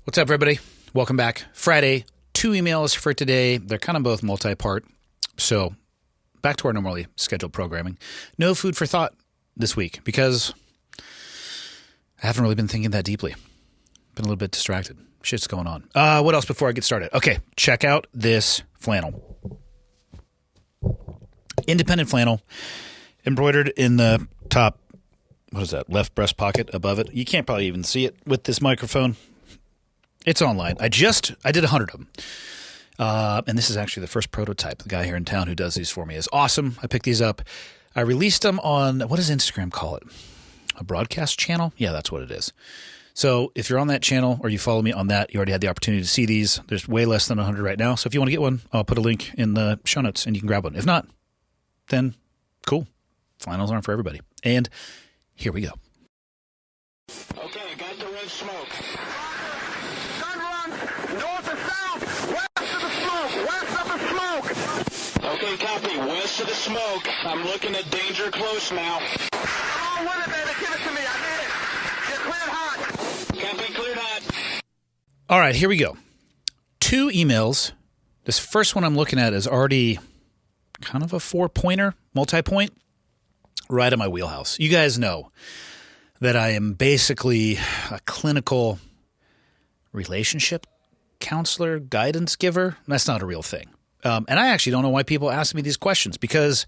What's up, everybody? Welcome back. Friday, 2 emails for today. They're kind of both multi-part. So back to our normally scheduled programming. No food for thought this week because I haven't really been thinking that deeply. Been a little bit distracted. Shit's going on. What else before I get started? Okay, check out this flannel. Independent flannel, embroidered in the top, what is that, left breast pocket above it. You can't probably even see it with this microphone. It's online. I did 100 of them. And this is actually the first prototype. The guy here in town who does these for me is awesome. I picked these up. I released them on, what does Instagram call it? A broadcast channel? Yeah, that's what it is. So if you're on that channel or you follow me on that, you already had the opportunity to see these. There's way less than 100 right now. So if you want to get one, I'll put a link in the show notes and you can grab one. If not, then cool. Flannels aren't for everybody. And here we go. Okay, got the red smoke. Gun run, north or south, west of the smoke, west of the smoke. Okay, copy, west of the smoke. I'm looking at danger close now. Come on with it, baby, give it to me, I need it. You're cleared hot. Copy, cleared hot. All right, here we go. 2 emails. This first one I'm looking at is already kind of a 4-pointer, multi-point, right in my wheelhouse. You guys know that I am basically a clinical relationship counselor, guidance giver. That's not a real thing. And I actually don't know why people ask me these questions because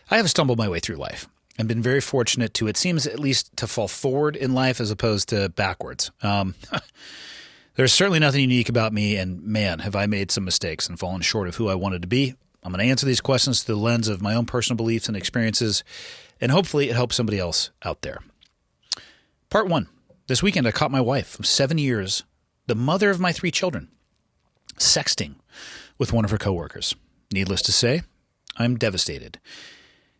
I have stumbled my way through life and been very fortunate to, it seems at least, to fall forward in life as opposed to backwards. There's certainly nothing unique about me, and man, have I made some mistakes and fallen short of who I wanted to be. I'm going to answer these questions through the lens of my own personal beliefs and experiences, and hopefully it helps somebody else out there. Part 1. This weekend I caught my wife of 7 years, the mother of my 3 children, sexting with one of her coworkers. Needless to say, I'm devastated.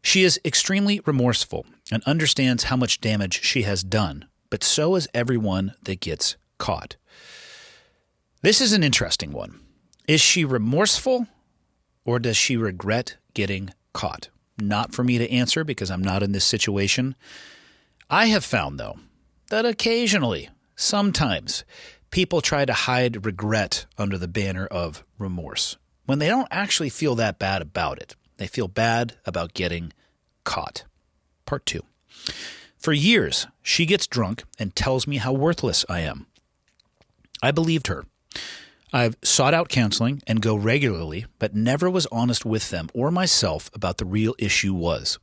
She is extremely remorseful and understands how much damage she has done, but so is everyone that gets caught. This is an interesting one. Is she remorseful or does she regret getting caught? Not for me to answer because I'm not in this situation. I have found, though, that occasionally, sometimes, people try to hide regret under the banner of remorse when they don't actually feel that bad about it. They feel bad about getting caught. Part 2. For years, she gets drunk and tells me how worthless I am. I believed her. I've sought out counseling and go regularly, but never was honest with them or myself about the real issue was,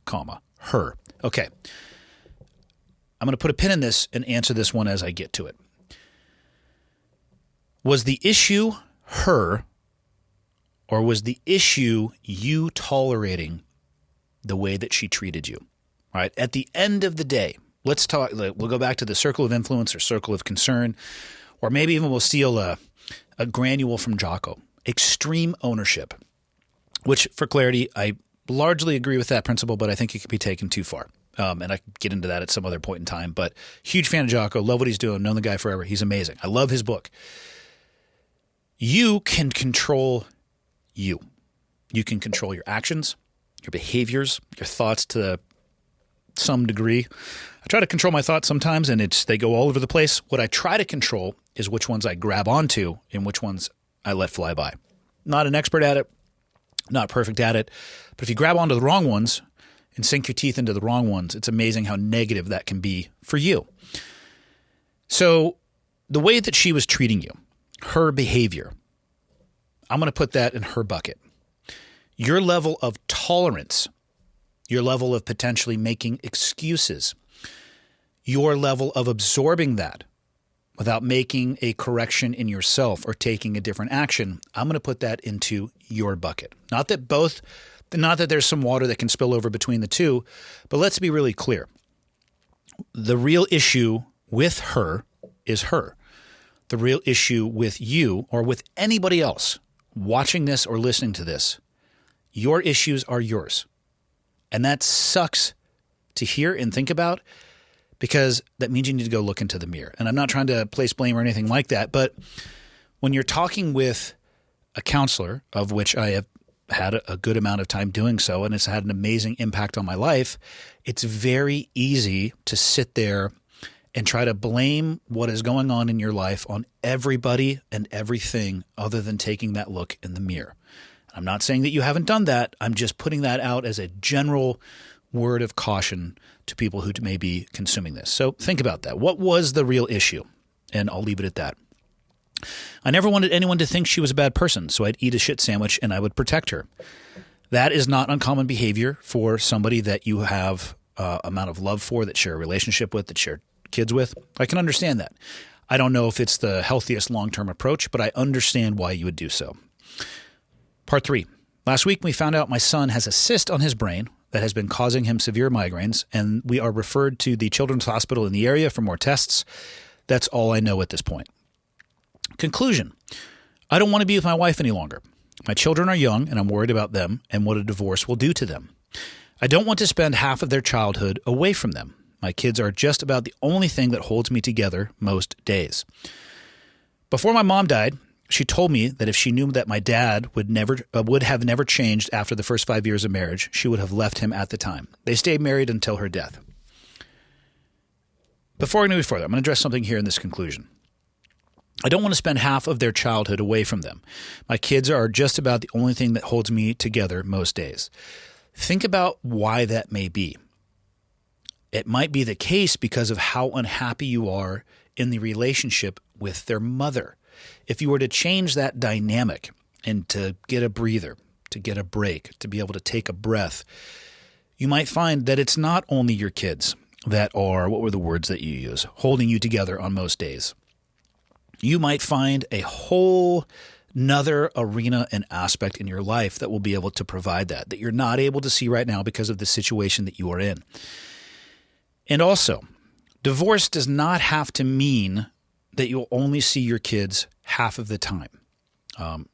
her. Okay. I'm going to put a pin in this and answer this one as I get to it. Was the issue her, or was the issue you tolerating the way that she treated you? All right. At the end of the day, let's talk. We'll go back to the circle of influence or circle of concern, or maybe even we'll steal a granule from Jocko. Extreme ownership, which for clarity, I largely agree with that principle, but I think it can be taken too far. And I can get into that at some other point in time. But huge fan of Jocko. Love what he's doing. Known the guy forever. He's amazing. I love his book. You can control you. You can control your actions, your behaviors, your thoughts to some degree. I try to control my thoughts sometimes, and they go all over the place. What I try to control is which ones I grab onto and which ones I let fly by. Not an expert at it, not perfect at it, but if you grab onto the wrong ones and sink your teeth into the wrong ones, it's amazing how negative that can be for you. So the way that she was treating you, her behavior, I'm going to put that in her bucket. Your level of tolerance, your level of potentially making excuses, your level of absorbing that without making a correction in yourself or taking a different action, I'm going to put that into your bucket. Not that there's some water that can spill over between the two, but let's be really clear. The real issue with her is her. The real issue with you or with anybody else watching this or listening to this, your issues are yours. And that sucks to hear and think about because that means you need to go look into the mirror. And I'm not trying to place blame or anything like that, but when you're talking with a counselor, of which I have had a good amount of time doing so, and it's had an amazing impact on my life, it's very easy to sit there and try to blame what is going on in your life on everybody and everything other than taking that look in the mirror. I'm not saying that you haven't done that. I'm just putting that out as a general word of caution to people who may be consuming this. So think about that. What was the real issue? And I'll leave it at that. I never wanted anyone to think she was a bad person, so I'd eat a shit sandwich and I would protect her. That is not uncommon behavior for somebody that you have amount of love for, that share a relationship with, that share kids with. I can understand that. I don't know if it's the healthiest long-term approach, but I understand why you would do so. Part 3. Last week we found out my son has a cyst on his brain that has been causing him severe migraines, and we are referred to the children's hospital in the area for more tests. That's all I know at this point. Conclusion. I don't want to be with my wife any longer. My children are young, and I'm worried about them and what a divorce will do to them. I don't want to spend half of their childhood away from them. My kids are just about the only thing that holds me together most days. Before my mom died, she told me that if she knew that my dad would have never changed after the first 5 years of marriage, she would have left him at the time. They stayed married until her death. Before I move further, I'm going to address something here in this conclusion. I don't want to spend half of their childhood away from them. My kids are just about the only thing that holds me together most days. Think about why that may be. It might be the case because of how unhappy you are in the relationship with their mother. If you were to change that dynamic and to get a breather, to get a break, to be able to take a breath, you might find that it's not only your kids that are, what were the words that you use, holding you together on most days. You might find a whole another arena and aspect in your life that will be able to provide that you're not able to see right now because of the situation that you are in. And also, divorce does not have to mean that you'll only see your kids half of the time.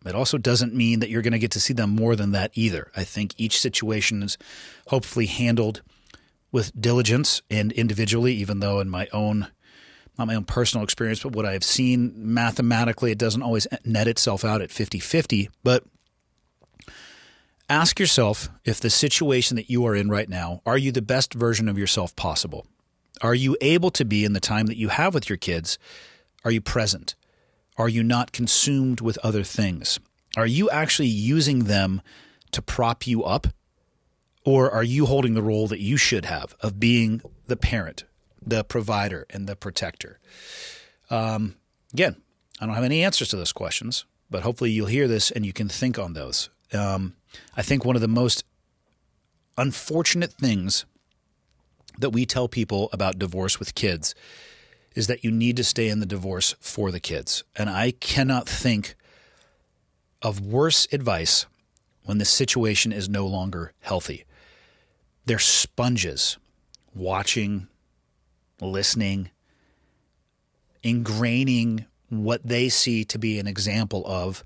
It also doesn't mean that you're going to get to see them more than that either. I think each situation is hopefully handled with diligence and individually, even though in my own, not my own personal experience, but what I've seen mathematically, it doesn't always net itself out at 50-50. But ask yourself if the situation that you are in right now, are you the best version of yourself possible? Are you able to be in the time that you have with your kids? Are you present? Are you not consumed with other things? Are you actually using them to prop you up? Or are you holding the role that you should have of being the parent, the provider, and the protector? Again, I don't have any answers to those questions, but hopefully you'll hear this and you can think on those. I think one of the most unfortunate things that we tell people about divorce with kids is that you need to stay in the divorce for the kids. And I cannot think of worse advice when the situation is no longer healthy. They're sponges, watching, listening, ingraining what they see to be an example of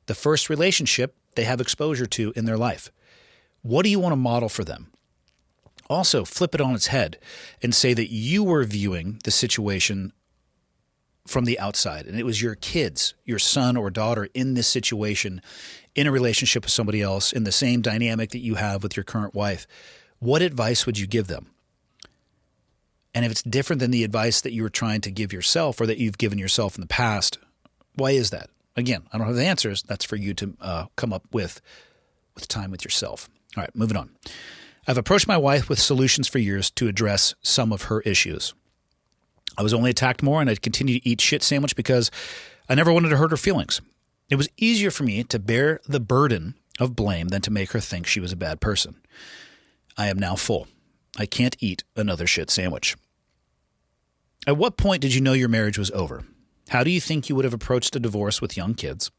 the first relationship they have exposure to in their life. What do you want to model for them? Also, flip it on its head and say that you were viewing the situation from the outside, and it was your kids, your son or daughter in this situation, in a relationship with somebody else, in the same dynamic that you have with your current wife. What advice would you give them? And if it's different than the advice that you were trying to give yourself or that you've given yourself in the past, why is that? Again, I don't have the answers. That's for you to come up with time with yourself. All right, moving on. I've approached my wife with solutions for years to address some of her issues. I was only attacked more, and I'd continue to eat shit sandwich because I never wanted to hurt her feelings. It was easier for me to bear the burden of blame than to make her think she was a bad person. I am now full. I can't eat another shit sandwich. At what point did you know your marriage was over? How do you think you would have approached a divorce with young kids?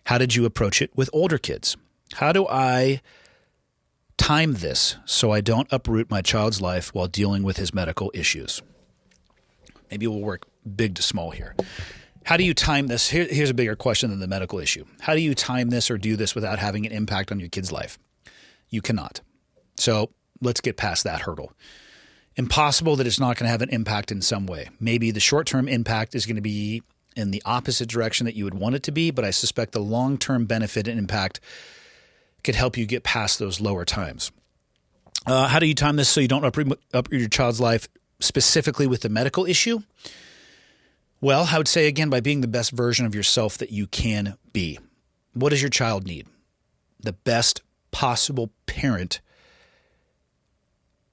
How did you approach it with older kids? How do I time this so I don't uproot my child's life while dealing with his medical issues? Maybe we'll work big to small here. How do you time this? Here's a bigger question than the medical issue. How do you time this or do this without having an impact on your kid's life? You cannot. So let's get past that hurdle. Impossible that it's not going to have an impact in some way. Maybe the short-term impact is going to be in the opposite direction that you would want it to be, but I suspect the long-term benefit and impact could help you get past those lower times. How do you time this so you don't uproot your child's life specifically with the medical issue, well, I would say again, by being the best version of yourself that you can be. What does your child need? The best possible parent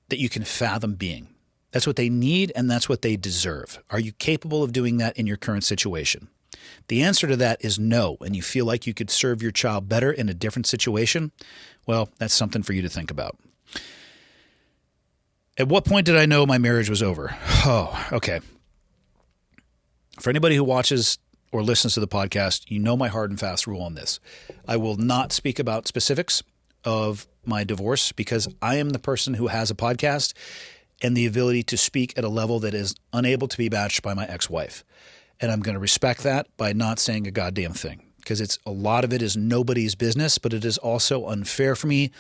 that you can fathom being. That's what they need, and that's what they deserve. Are you capable of doing that in your current situation? The answer to that is no, and you feel like you could serve your child better in a different situation? Well, that's something for you to think about. At what point did I know my marriage was over? Oh, okay. For anybody who watches or listens to the podcast, you know my hard and fast rule on this. I will not speak about specifics of my divorce because I am the person who has a podcast and the ability to speak at a level that is unable to be matched by my ex-wife. And I'm going to respect that by not saying a goddamn thing because a lot of it is nobody's business, but it is also unfair for me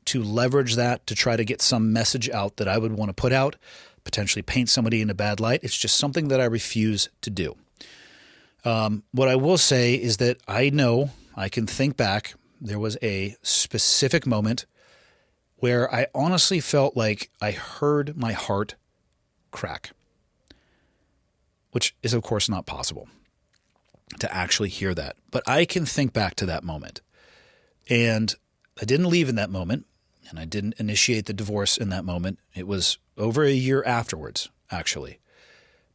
to leverage that to try to get some message out that I would want to put out, potentially paint somebody in a bad light. It's just something that I refuse to do. What I will say is that I know I can think back. There was a specific moment where I honestly felt like I heard my heart crack, which is, of course, not possible to actually hear that. But I can think back to that moment. And I didn't leave in that moment, and I didn't initiate the divorce in that moment. It was over a year afterwards, actually.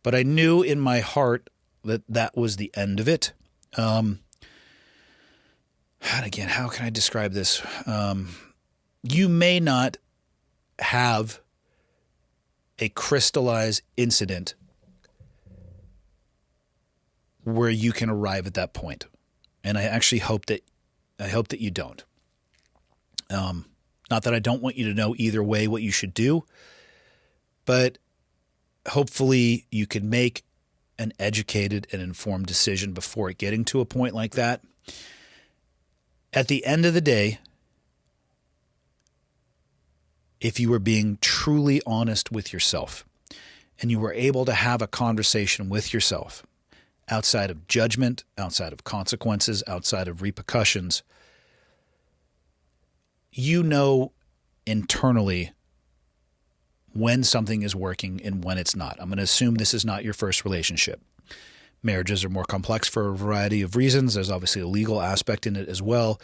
But I knew in my heart that that was the end of it. And again, how can I describe this? You may not have a crystallized incident where you can arrive at that point. And I actually hope that you don't. Not that I don't want you to know either way what you should do, but hopefully you can make an educated and informed decision before getting to a point like that. At the end of the day, if you were being truly honest with yourself and you were able to have a conversation with yourself outside of judgment, outside of consequences, outside of repercussions, you know internally when something is working and when it's not. I'm going to assume this is not your first relationship. Marriages are more complex for a variety of reasons. There's obviously a legal aspect in it as well.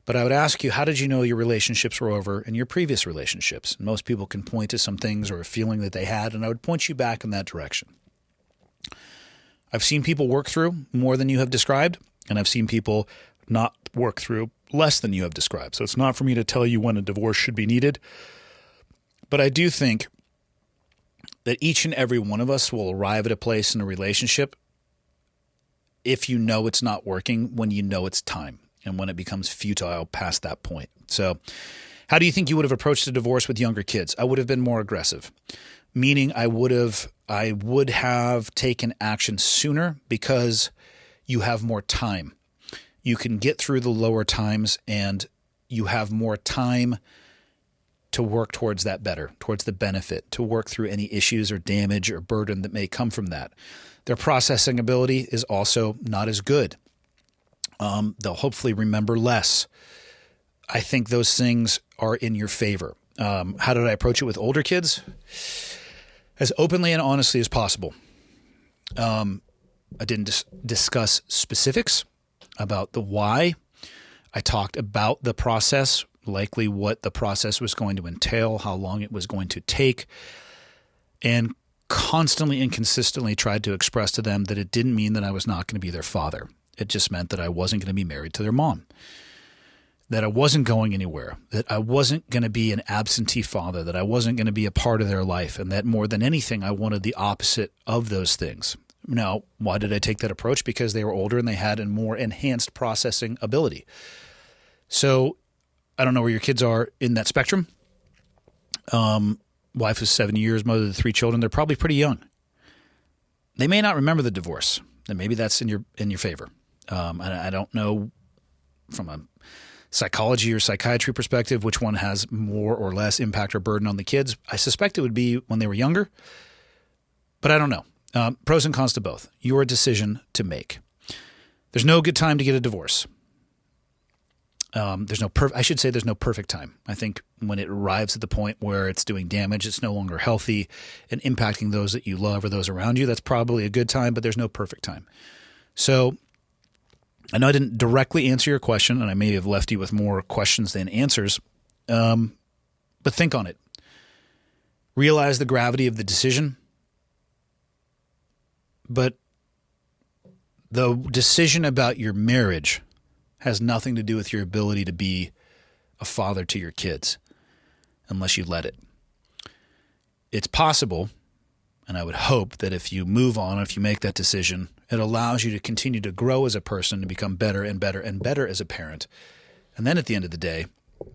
But I would ask you, how did you know your relationships were over in your previous relationships? And most people can point to some things or a feeling that they had, and I would point you back in that direction. I've seen people work through more than you have described, and I've seen people not work through less than you have described. So it's not for me to tell you when a divorce should be needed. But I do think that each and every one of us will arrive at a place in a relationship if you know it's not working, when you know it's time and when it becomes futile past that point. So how do you think you would have approached a divorce with younger kids? I would have been more aggressive, meaning I would have taken action sooner because you have more time. You can get through the lower times and you have more time to work towards that better, towards the benefit, to work through any issues or damage or burden that may come from that. Their processing ability is also not as good. They'll hopefully remember less. I think those things are in your favor. How did I approach it with older kids? As openly and honestly as possible. I didn't discuss specifics about the why. I talked about the process, likely what the process was going to entail, how long it was going to take, and constantly and consistently tried to express to them that it didn't mean that I was not going to be their father. It just meant that I wasn't going to be married to their mom, that I wasn't going anywhere, that I wasn't going to be an absentee father, that I wasn't going to be a part of their life, and that more than anything, I wanted the opposite of those things. Now, why did I take that approach? Because they were older and they had a more enhanced processing ability. So I don't know where your kids are in that spectrum. Wife is 7 years, mother of 3 children. They're probably pretty young. They may not remember the divorce, and maybe that's in your favor. I don't know from a psychology or psychiatry perspective which one has more or less impact or burden on the kids. I suspect it would be when they were younger, but I don't know. Pros and cons to both. Your decision to make. There's no good time to get a divorce. I should say there's no perfect time. I think when it arrives at the point where it's doing damage, it's no longer healthy and impacting those that you love or those around you, that's probably a good time, but there's no perfect time. So I know I didn't directly answer your question, and I may have left you with more questions than answers, but think on it. Realize the gravity of the decision, but the decision about your marriage has nothing to do with your ability to be a father to your kids unless you let it. It's possible, and I would hope that if you move on, if you make that decision, it allows you to continue to grow as a person, to become better and better and better as a parent. And then at the end of the day,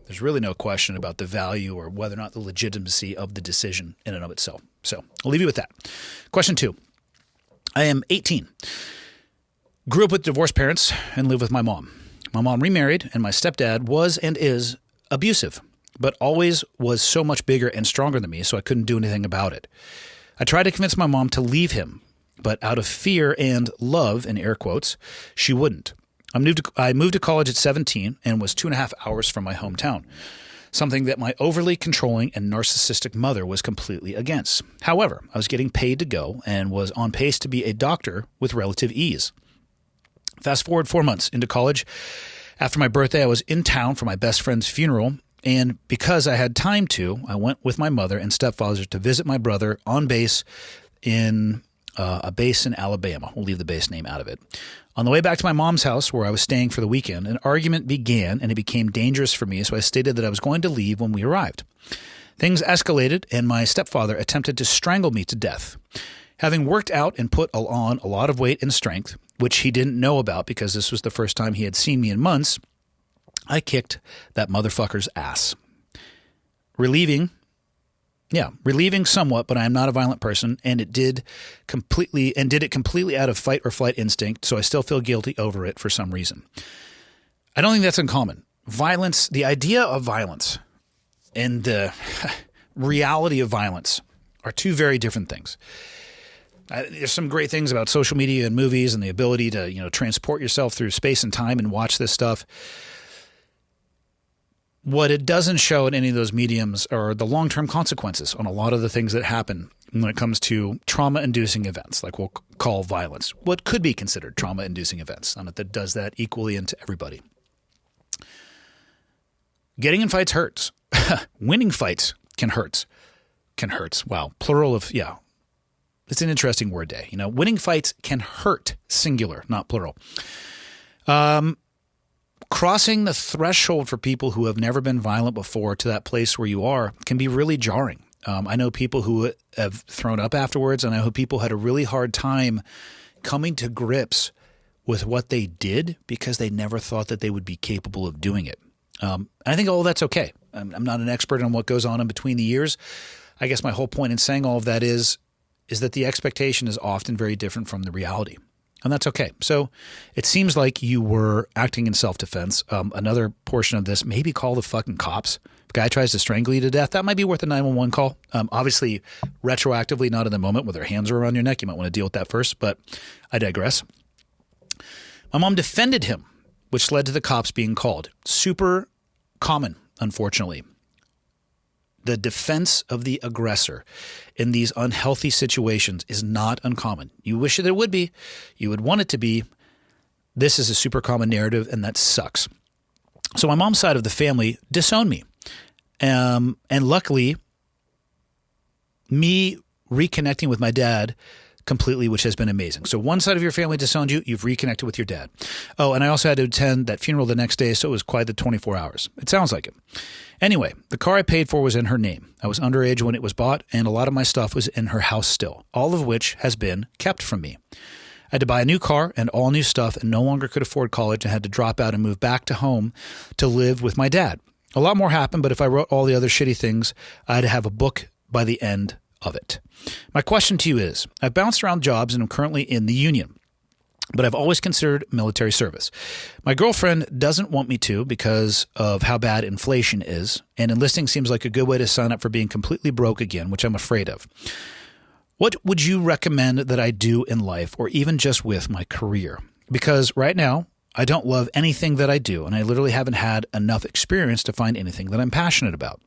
there's really no question about the value or whether or not the legitimacy of the decision in and of itself. So I'll leave you with that. Question 2. I am 18. Grew up with divorced parents and live with my mom. My mom remarried, and my stepdad was and is abusive, but always was so much bigger and stronger than me, so I couldn't do anything about it. I tried to convince my mom to leave him, but out of fear and love, in air quotes, she wouldn't. I moved to college at 17 and was 2.5 hours from my hometown, something that my overly controlling and narcissistic mother was completely against. However, I was getting paid to go and was on pace to be a doctor with relative ease. Fast forward 4 months into college. After my birthday, I was in town for my best friend's funeral, and because I had time to, I went with my mother and stepfather to visit my brother on base in a base in Alabama. We'll leave the base name out of it. On the way back to my mom's house, where I was staying for the weekend, an argument began, and it became dangerous for me, so I stated that I was going to leave when we arrived. Things escalated, and my stepfather attempted to strangle me to death. Having worked out and put on a lot of weight and strength, which he didn't know about because this was the first time he had seen me in months, I kicked that motherfucker's ass. Relieving somewhat, but I am not a violent person, and did it completely out of fight or flight instinct, so I still feel guilty over it for some reason. I don't think that's uncommon. Violence, the idea of violence and the reality of violence are two very different things. There's some great things about social media and movies and the ability to, transport yourself through space and time and watch this stuff. What it doesn't show in any of those mediums are the long-term consequences on a lot of the things that happen when it comes to trauma-inducing events, like we'll call violence. What could be considered trauma-inducing events, and that does that equally into everybody. Getting in fights hurts. Winning fights can hurt. Wow. Plural of, yeah. It's an interesting word day. Winning fights can hurt, singular, not plural. Crossing the threshold for people who have never been violent before to that place where you are can be really jarring. I know people who have thrown up afterwards, and I know people had a really hard time coming to grips with what they did because they never thought that they would be capable of doing it. I think all of that's okay. I'm not an expert on what goes on in between the years. I guess my whole point in saying all of that is that the expectation is often very different from the reality. And that's okay. So it seems like you were acting in self-defense. Another portion of this, maybe call the fucking cops. If a guy tries to strangle you to death, that might be worth a 911 call. Obviously, retroactively, not in the moment where their hands are around your neck. You might want to deal with that first, but I digress. My mom defended him, which led to the cops being called. Super common, unfortunately. The defense of the aggressor in these unhealthy situations is not uncommon. You wish that it would be. You would want it to be. This is a super common narrative, and that sucks. So my mom's side of the family disowned me. And luckily, me reconnecting with my dad completely, which has been amazing. So one side of your family disowned you, you've reconnected with your dad. Oh, and I also had to attend that funeral the next day, so it was quite the 24 hours. It sounds like it. Anyway, the car I paid for was in her name. I was underage when it was bought, and a lot of my stuff was in her house still, all of which has been kept from me. I had to buy a new car and all new stuff and no longer could afford college and had to drop out and move back to home to live with my dad. A lot more happened, but if I wrote all the other shitty things, I'd have a book by the end of it. My question to you is, I've bounced around jobs and I'm currently in the union, but I've always considered military service. My girlfriend doesn't want me to because of how bad inflation is, and enlisting seems like a good way to sign up for being completely broke again, which I'm afraid of. What would you recommend that I do in life or even just with my career? Because right now I don't love anything that I do, and I literally haven't had enough experience to find anything that I'm passionate about.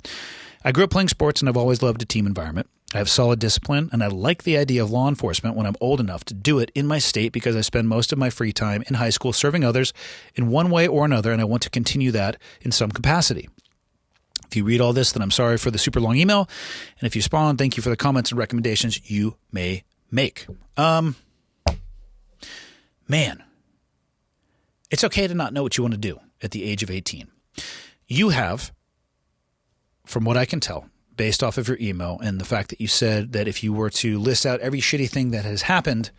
I grew up playing sports, and I've always loved a team environment. I have solid discipline, and I like the idea of law enforcement when I'm old enough to do it in my state because I spend most of my free time in high school serving others in one way or another, and I want to continue that in some capacity. If you read all this, then I'm sorry for the super long email, and if you respond, thank you for the comments and recommendations you may make. Man, it's okay to not know what you want to do at the age of 18. You have, from what I can tell, based off of your email and the fact that you said that if you were to list out every shitty thing that has happened,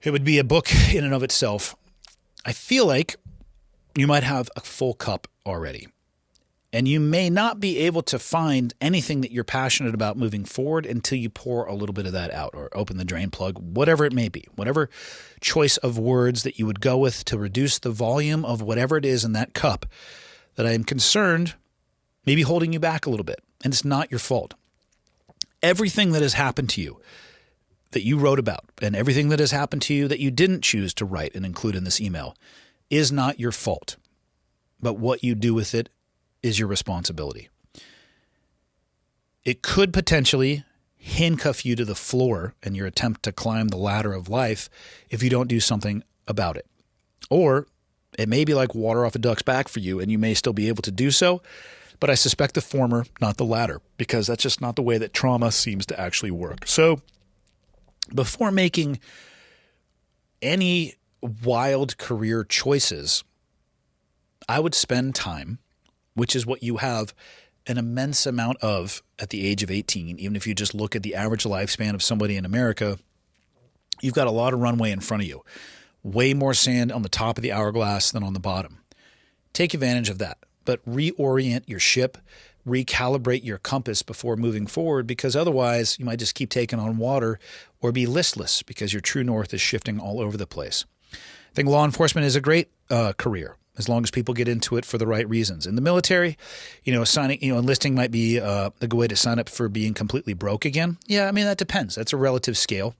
it would be a book in and of itself. I feel like you might have a full cup already. And you may not be able to find anything that you're passionate about moving forward until you pour a little bit of that out or open the drain plug, whatever it may be, whatever choice of words that you would go with to reduce the volume of whatever it is in that cup that I am concerned maybe holding you back a little bit. And it's not your fault. Everything that has happened to you that you wrote about and everything that has happened to you that you didn't choose to write and include in this email is not your fault. But what you do with it is your responsibility. It could potentially handcuff you to the floor in your attempt to climb the ladder of life if you don't do something about it. Or it may be like water off a duck's back for you and you may still be able to do so, but I suspect the former, not the latter, because that's just not the way that trauma seems to actually work. So before making any wild career choices, I would spend time, which is what you have an immense amount of at the age of 18. Even if you just look at the average lifespan of somebody in America, you've got a lot of runway in front of you. Way more sand on the top of the hourglass than on the bottom. Take advantage of that, but reorient your ship, recalibrate your compass before moving forward, because otherwise you might just keep taking on water or be listless because your true north is shifting all over the place. I think law enforcement is a great career, as long as people get into it for the right reasons. In the military, enlisting might be a good way to sign up for being completely broke again. Yeah, I mean, that depends. That's a relative scale.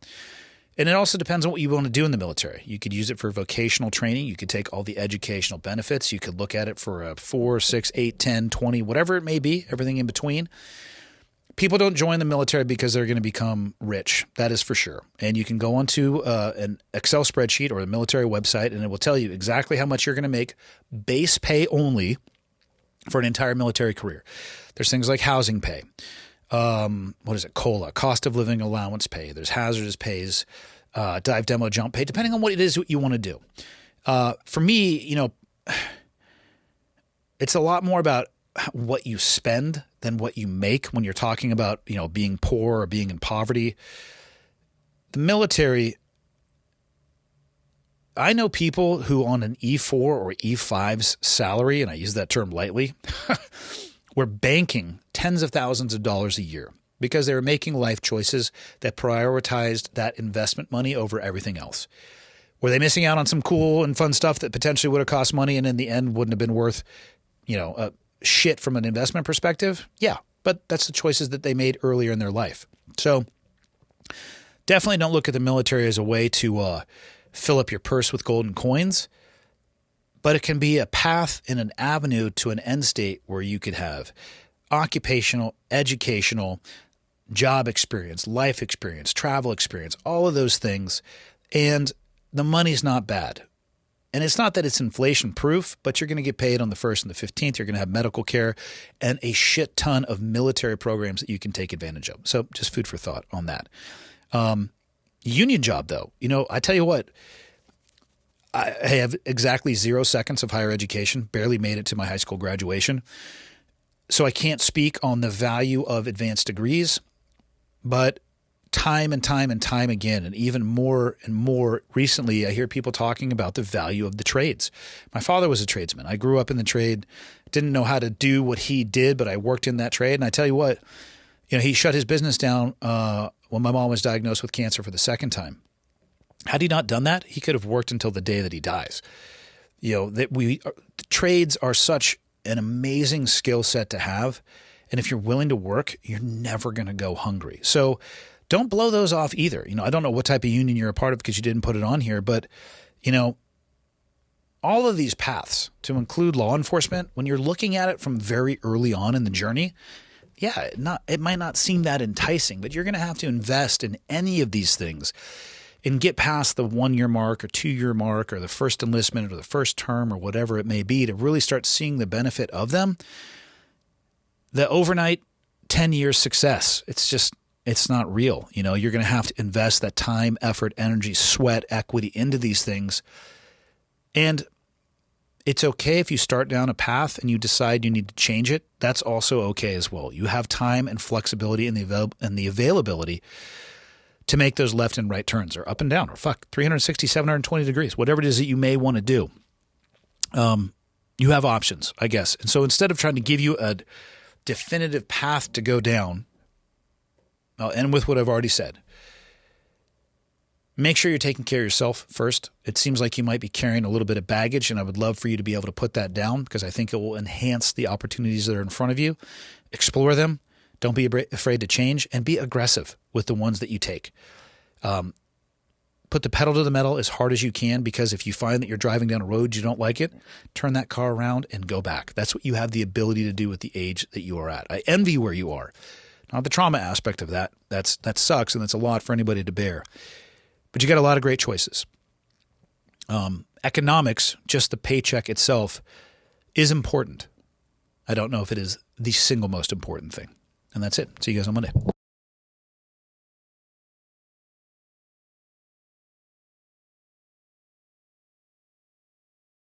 And it also depends on what you want to do in the military. You could use it for vocational training. You could take all the educational benefits. You could look at it for a 4, 6, 8, 10, 20, whatever it may be, everything in between. People don't join the military because they're going to become rich. That is for sure. And you can go onto an Excel spreadsheet or a military website, and it will tell you exactly how much you're going to make, base pay only, for an entire military career. There's things like housing pay. COLA, cost of living allowance pay. There's hazardous pays, dive, demo, jump pay, depending on what it is you want to do. For me, it's a lot more about what you spend than what you make when you're talking about, being poor or being in poverty. The military, I know people who on an E4 or E5's salary, and I use that term lightly, were banking tens of thousands of dollars a year because they were making life choices that prioritized that investment money over everything else. Were they missing out on some cool and fun stuff that potentially would have cost money and in the end wouldn't have been worth, shit from an investment perspective? Yeah, but that's the choices that they made earlier in their life. So definitely don't look at the military as a way to fill up your purse with golden coins, but it can be a path and an avenue to an end state where you could have occupational, educational, job experience, life experience, travel experience, all of those things. And the money's not bad. And it's not that it's inflation proof, but you're going to get paid on the 1st and the 15th. You're going to have medical care and a shit ton of military programs that you can take advantage of. So just food for thought on that. Union job, though. I tell you what, I have exactly 0 seconds of higher education, barely made it to my high school graduation. So I can't speak on the value of advanced degrees, but time and time and time again, and even more and more recently, I hear people talking about the value of the trades. My father was a tradesman. I grew up in the trade, didn't know how to do what he did, but I worked in that trade. And I tell you what, he shut his business down when my mom was diagnosed with cancer for the second time. Had he not done that, he could have worked until the day that he dies. The trades are such an amazing skill set to have. And if you're willing to work, you're never going to go hungry. So don't blow those off either. I don't know what type of union you're a part of because you didn't put it on here, but all of these paths, to include law enforcement, when you're looking at it from very early on in the journey, yeah, it might not seem that enticing, but you're going to have to invest in any of these things and get past the 1-year mark or 2-year mark or the first enlistment or the first term or whatever it may be to really start seeing the benefit of them. The overnight 10-year success, it's not real. You're going to have to invest that time, effort, energy, sweat, equity into these things. And it's okay if you start down a path and you decide you need to change it. That's also okay as well. You have time and flexibility and the availability to make those left and right turns, or up and down, or 360, 720 degrees, whatever it is that you may want to do. You have options, I guess. And so instead of trying to give you a definitive path to go down, I'll end with what I've already said. Make sure you're taking care of yourself first. It seems like you might be carrying a little bit of baggage, and I would love for you to be able to put that down because I think it will enhance the opportunities that are in front of you. Explore them. Don't be afraid to change, and be aggressive with the ones that you take. Put the pedal to the metal as hard as you can, because if you find that you're driving down a road you don't like it, turn that car around and go back. That's what you have the ability to do at the age that you are at. I envy where you are. Not the trauma aspect of that. That sucks, and that's a lot for anybody to bear. But you got a lot of great choices. Economics, just the paycheck itself, is important. I don't know if it is the single most important thing. And that's it. See you guys on Monday.